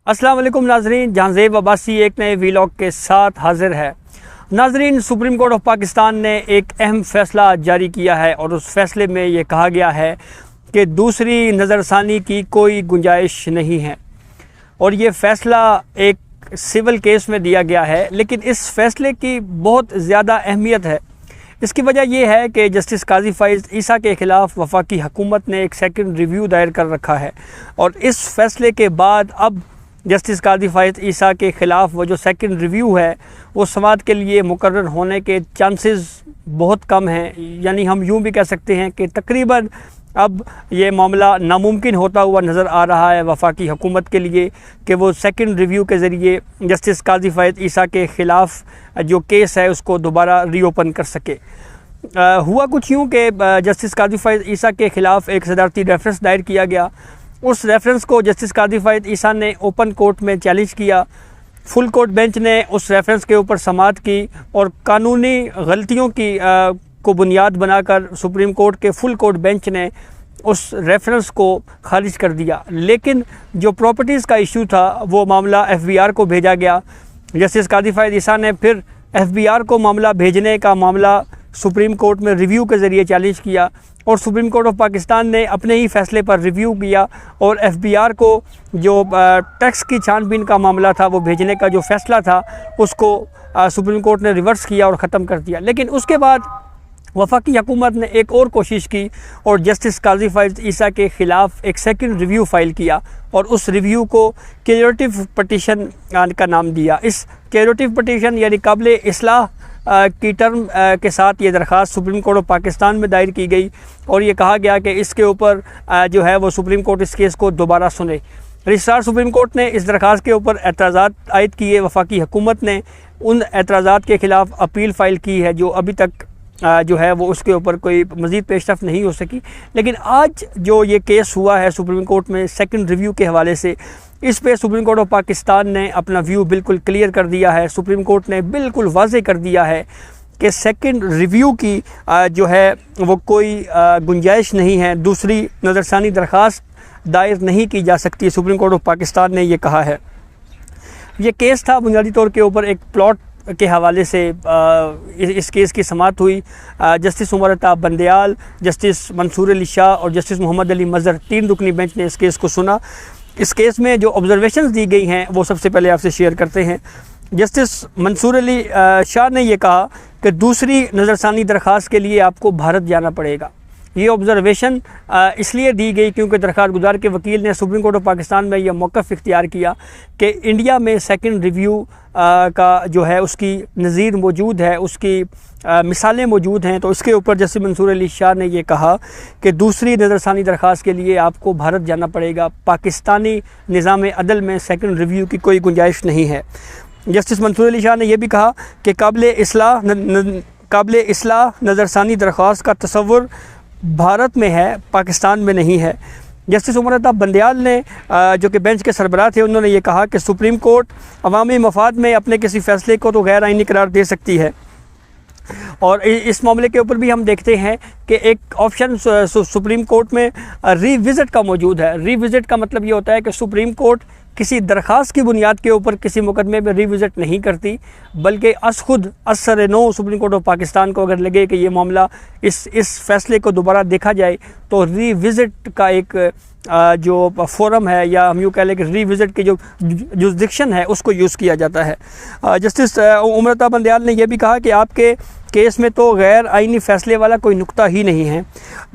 अस्सलाम वालेकुम नाजरीन, जहांज़ेब अब्बासी एक नए वीलॉग के साथ हाजिर है। नाजरीन, सुप्रीम कोर्ट ऑफ पाकिस्तान ने एक अहम फ़ैसला जारी किया है और उस फैसले में ये कहा गया है कि दूसरी नज़रसानी की कोई गुंजाइश नहीं है। और ये फ़ैसला एक सिविल केस में दिया गया है, लेकिन इस फ़ैसले की बहुत ज़्यादा अहमियत है। इसकी वजह यह है कि जस्टिस काजी फ़ाइज़ ईसा के ख़िलाफ़ वफाकी हुकूमत ने एक सेकंड रिव्यू दायर कर रखा है और इस फ़ैसले के बाद अब जस्टिस काजी फ़ाइज़ ईसा के ख़िलाफ़ वो जो सेकंड रिव्यू है वो समाअत के लिए मुकर्रर होने के चांसेस बहुत कम हैं। यानी हम यूँ भी कह सकते हैं कि तकरीबन अब ये मामला नामुमकिन होता हुआ नज़र आ रहा है वफाकी हुकूमत के लिए कि वो सेकंड रिव्यू के ज़रिए जस्टिस काजी फ़ाइज़ ईसा के ख़िलाफ़ जो केस है उसको दोबारा रीओपन कर सके। हुआ कुछ यूँ कि जस्टिस काजी फ़ाइज़ ईसा के ख़िलाफ़ एक सदारती रेफरेंस दायर किया गया। उस रेफरेंस को जस्टिस काजी फ़ाइज़ ईसा ने ओपन कोर्ट में चैलेंज किया। फुल कोर्ट बेंच ने उस रेफरेंस के ऊपर समाअत की और कानूनी गलतियों की को बुनियाद बनाकर सुप्रीम कोर्ट के फुल कोर्ट बेंच ने उस रेफरेंस को खारिज कर दिया। लेकिन जो प्रॉपर्टीज़ का इशू था वो मामला FBR को भेजा गया। जस्टिस काजी फ़ाइज़ ईसा ने फिर FBR को मामला भेजने का मामला सुप्रीम कोर्ट में रिव्यू के ज़रिए चैलेंज किया और सुप्रीम कोर्ट ऑफ पाकिस्तान ने अपने ही फ़ैसले पर रिव्यू किया और FBR को जो टैक्स की छानबीन का मामला था वो भेजने का जो फ़ैसला था उसको सुप्रीम कोर्ट ने रिवर्स किया और ख़त्म कर दिया। लेकिन उसके बाद वफाकी हुकूमत ने एक और कोशिश की और जस्टिस काजी फ़ाइज़ ईसा के ख़िलाफ़ एक सेकंड रिव्यू फ़ाइल किया और उस रिव्यू को क्यूरेटिव पटिशन का नाम दिया। इस क्यूरेटिव पटिशन यानी काबिल इस्लाह की टर्म के साथ ये दरख्वास्त सुप्रीम कोर्ट ऑफ पाकिस्तान में दायर की गई और ये कहा गया कि इसके ऊपर जो है वो सुप्रीम कोर्ट इस केस को दोबारा सुने। रजिस्ट्रार सुप्रीम कोर्ट ने इस दरख्वास्त के ऊपर एतराज़ात आयद किए। वफाकी हुकूमत ने उन एतराज़ात के ख़िलाफ़ अपील फ़ाइल की है जो अभी तक जो है वो उसके ऊपर कोई मज़ीद पेशरफ़्त नहीं हो सकी। लेकिन आज जो ये केस हुआ है सुप्रीम कोर्ट में सेकंड रिव्यू के हवाले से, इस पे सुप्रीम कोर्ट ऑफ पाकिस्तान ने अपना व्यू बिल्कुल क्लियर कर दिया है। सुप्रीम कोर्ट ने बिल्कुल वाज़ेह कर दिया है कि सेकंड रिव्यू की जो है वो कोई गुंजाइश नहीं है, दूसरी नज़रसानी दरख्वास्त दायर नहीं की जा सकती। सुप्रीम कोर्ट ऑफ पाकिस्तान ने ये कहा है। ये केस था बुनियादी तौर के ऊपर एक प्लॉट के हवाले से इस केस की समाअत हुई। जस्टिस उमर अताब बंदयाल, जस्टिस मंसूर अली शाह और जस्टिस मोहम्मद अली मज़हर 3 रुकनी बेंच ने इस केस को सुना। इस केस में जो ऑब्जर्वेशंस दी गई हैं वो सबसे पहले आपसे शेयर करते हैं। जस्टिस मंसूर अली शाह ने ये कहा कि दूसरी नज़रसानी दरख्वास्त के लिए आपको भारत जाना पड़ेगा। ये ऑब्ज़र्वेशन इसलिए दी गई क्योंकि दरख्वास्त गुजार के वकील ने सुप्रीम कोर्ट ऑफ पाकिस्तान में यह मौक़िफ़ इख्तियार किया कि इंडिया में सेकंड रिव्यू का जो है उसकी नज़ीर मौजूद है, उसकी मिसालें मौजूद हैं। तो इसके ऊपर जस्टिस मंसूर अली शाह ने यह कहा कि दूसरी नज़रसानी दरख्वास्त के लिए आपको भारत जाना पड़ेगा। पाकिस्तानी निज़ाम अदल में सेकंड रिव्यू की कोई गुंजाइश नहीं है। जस्टिस मंसूर अली शाह ने यह भी कहा कि काबिल इस्लाह नज़रसानी दरख्वास्त का तसव्वुर भारत में है, पाकिस्तान में नहीं है। जस्टिस उमर अताब बंदयाल ने जो कि बेंच के सरबराह थे, उन्होंने ये कहा कि सुप्रीम कोर्ट अवामी मफाद में अपने किसी फ़ैसले को तो गैर आइनी करार दे सकती है। और इस मामले के ऊपर भी हम देखते हैं कि एक ऑप्शन सुप्रीम कोर्ट में रीविज़िट का मौजूद है। रीविज़िट का मतलब ये होता है कि सुप्रीम कोर्ट किसी दरख्वास्त की बुनियाद के ऊपर किसी मुकदमे में रीविज़िट नहीं करती, बल्कि खुद असर नो सुप्रीम कोर्ट ऑफ पाकिस्तान को अगर लगे कि ये मामला इस फ़ैसले को दोबारा देखा जाए तो रीविज़िट का एक जो फोरम है या हम यूँ कह लें कि रीविज़िट की जो जुरिस्डिक्शन है उसको यूज़ किया जाता है। जस्टिस उमर अताब बंदयाल ने यह भी कहा कि आपके केस में तो गैर आइनी फ़ैसले वाला कोई नुक्ता ही नहीं है।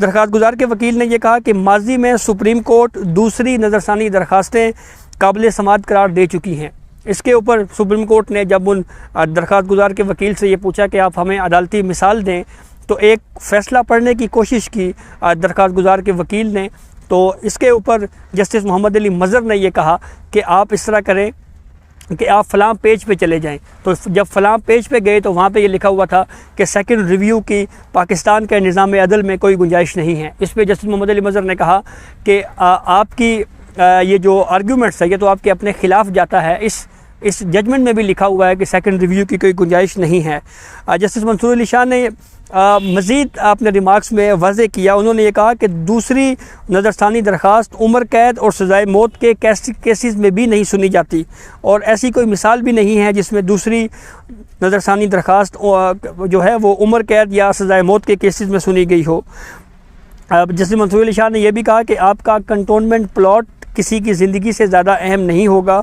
दरख्वास्त गुजार के वकील ने यह कहा कि माजी में सुप्रीम कोर्ट दूसरी नज़रसानी दरख्वास्तें काबिल समाअत करार दे चुकी हैं। इसके ऊपर सुप्रीम कोर्ट ने जब उन दरख्वास्त गुजार के वकील से ये पूछा कि आप हमें अदालती मिसाल दें, तो एक फ़ैसला पढ़ने की कोशिश की दरख्वास्त गुजार के वकील ने। तो इसके ऊपर जस्टिस मोहम्मद अली मज़हर ने यह कहा कि आप इस तरह करें कि आप फ़लाँ पेज पे चले जाएं। तो जब फ़लाँ पेज पे गए तो वहाँ पे ये लिखा हुआ था कि सेकंड रिव्यू की पाकिस्तान के निज़ाम अदल में कोई गुंजाइश नहीं है। इस पे जस्टिस मोहम्मद अली मज़हर ने कहा कि आपकी ये जो आर्ग्यूमेंट्स है ये तो आपके अपने ख़िलाफ़ जाता है। इस जजमेंट में भी लिखा हुआ है कि सेकंड रिव्यू की कोई गुंजाइश नहीं है। जस्टिस मंसूर अली शाह ने मज़ीद अपने रिमार्क्स में वाज़ेह किया, उन्होंने ये कहा कि दूसरी नज़रसानी दरख्वास्त उम्र कैद और सज़ाए मौत के केसेस में भी नहीं सुनी जाती, और ऐसी कोई मिसाल भी नहीं है जिसमें दूसरी नज़रसानी दरख्वास्त जो है वो उम्र कैद या सज़ाए मौत के केसेस में सुनी गई हो। जस्टिस मंसूर अली शाह ने यह भी कहा कि आपका कंटोनमेंट प्लॉट किसी की ज़िंदगी से ज़्यादा अहम नहीं होगा,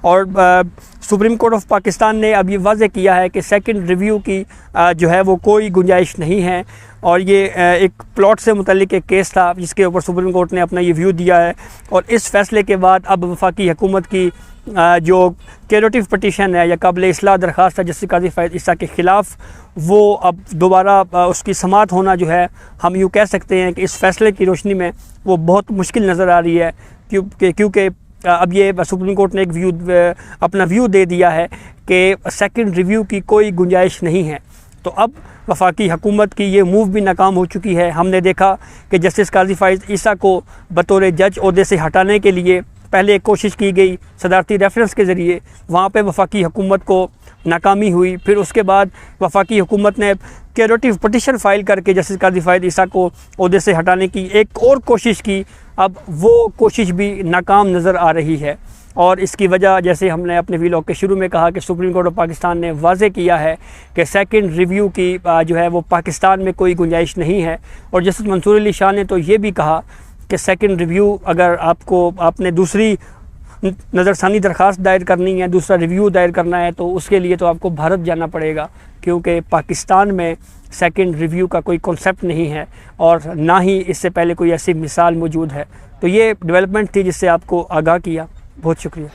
और सुप्रीम कोर्ट ऑफ पाकिस्तान ने अब ये वाज़ेह किया है कि सेकंड रिव्यू की जो है वो कोई गुंजाइश नहीं है। और ये एक प्लॉट से मुतल्लिक एक केस था जिसके ऊपर सुप्रीम कोर्ट ने अपना ये व्यू दिया है, और इस फ़ैसले के बाद अब वफाकी हुकूमत की जो क्यूरेटिव पटिशन है या काबिल इस्लाह दरख्वास्त है जस्टिस काजी फ़ायद ईसा के ख़िलाफ़, वो अब दोबारा उसकी समाअत होना जो है हम यूँ कह सकते हैं कि इस फ़ैसले की रोशनी में वो बहुत मुश्किल नज़र आ रही है, क्योंकि अब ये सुप्रीम कोर्ट ने एक अपना व्यू दे दिया है कि सेकंड रिव्यू की कोई गुंजाइश नहीं है। तो अब वफाकी हुकूमत की ये मूव भी नाकाम हो चुकी है। हमने देखा कि जस्टिस काजी फ़ायद ईसा को बतौर जज ओहदे से हटाने के लिए पहले एक कोशिश की गई सदारती रेफरेंस के ज़रिए, वहाँ पे वफाकी हुकूमत को नाकामी हुई। फिर उसके बाद वफाकी हुकूमत ने क्यूरेटिव पटिशन फ़ाइल करके जस्टिस काजी फ़ायद ईसा को ओहदे से हटाने की एक और कोशिश की, अब वो कोशिश भी नाकाम नज़र आ रही है। और इसकी वजह, जैसे हमने अपने वीलॉग के शुरू में कहा, कि सुप्रीम कोर्ट ऑफ पाकिस्तान ने वाज़ेह किया है कि सेकंड रिव्यू की जो है वो पाकिस्तान में कोई गुंजाइश नहीं है। और जस्टिस मंसूर अली शाह ने तो ये भी कहा कि सेकंड रिव्यू अगर आपने दूसरी नज़रसानी दरख्वास्त दायर करनी है, दूसरा रिव्यू दायर करना है, तो उसके लिए तो आपको भारत जाना पड़ेगा, क्योंकि पाकिस्तान में सेकंड रिव्यू का कोई कॉन्सेप्ट नहीं है और ना ही इससे पहले कोई ऐसी मिसाल मौजूद है। तो ये डेवलपमेंट थी जिससे आपको आगाह किया। बहुत शुक्रिया।